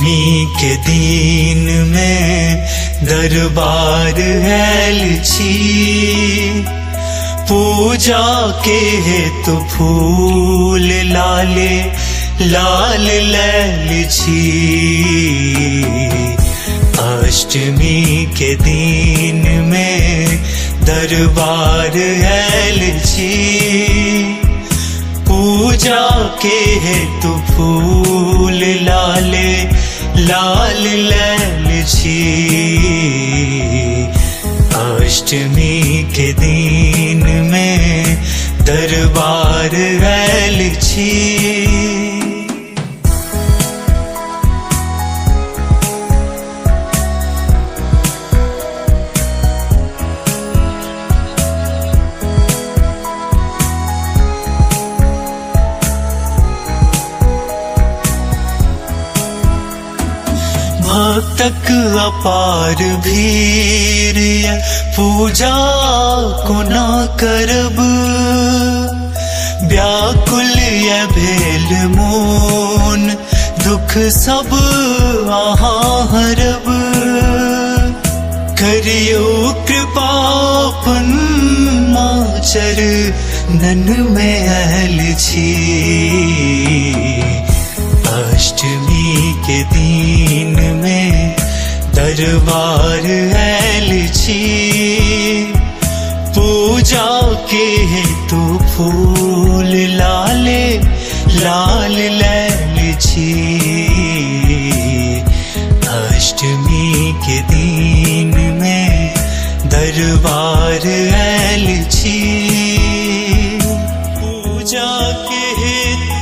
अष्टमी के दिन में दरबार हेलछी, पूजा के हेतु फूल लाले लाल लैलछी। अष्टमी के दिन में दरबार हेलछी, पूजा के हेतु फूल लाले लाल लैलछी। अष्टमी के दिन में दरबार हेलछी। भक्तक अपार भीर पूजा को न करब, व्याकुल ये भेल मोन दुख सब आहाँ हरब। करियो कृपापन माचर नन में हेलछी। अष्टमी के दिन में दरबार हेलछी, पूजा के हेतु फूल लाले लाल लैलछी। अष्टमी के दिन में दरबार हेलछी, पूजा के हेतु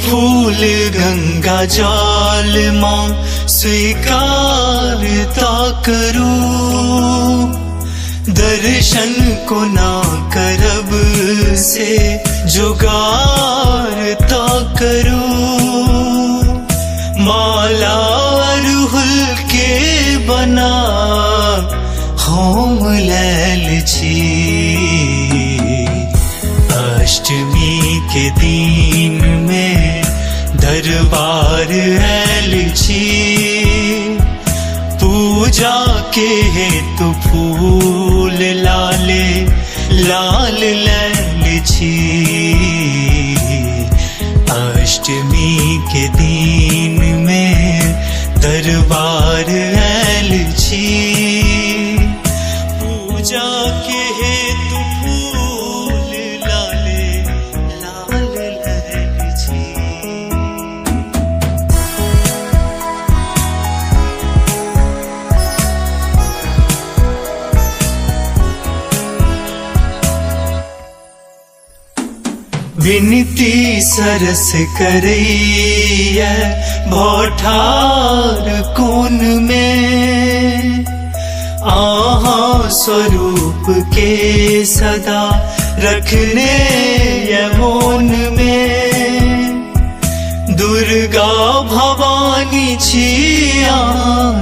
फूल गंगा जल मां स्वीकारता करूं, दर्शन को ना करब से जुगारता करूं। माला अरहुल के बना होम लैलछी। अष्टमी के दिन में दरबार हेलछी, पूजा के हेतु फूल लाले लाल लैलछी। अष्टमी के दिन में दरबार हेलछी, पूजा के हेतु फूल लाले लाल लैलछी। विनती सरस करैया भौठार कोन में, आहाँ स्वरूप के सदा रखने यमोन में। दुर्गा भवानी छिया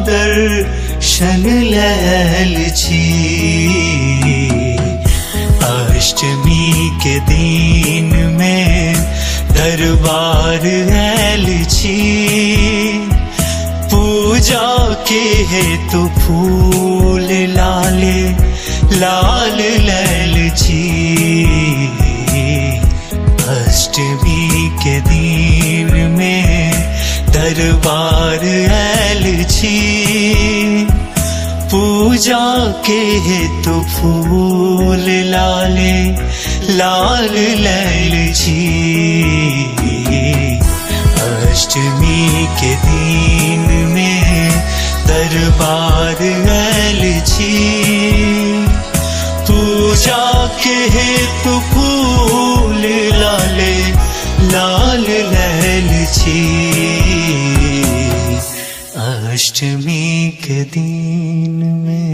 दर्शन लैलछी। अष्टमी के दिन में दरबार हेलछी, पूजा के हेतु फूल लाले लाल लैलछी। अष्टमी के दिन में दरबार हेलछी, पूजा के हेतु फूल लाले लाल लैलछी। अष्टमी के दिन में दरबार हेलछी, पूजा के हेतु फूल लाले लाल लैलछी। अष्टमी के दिन में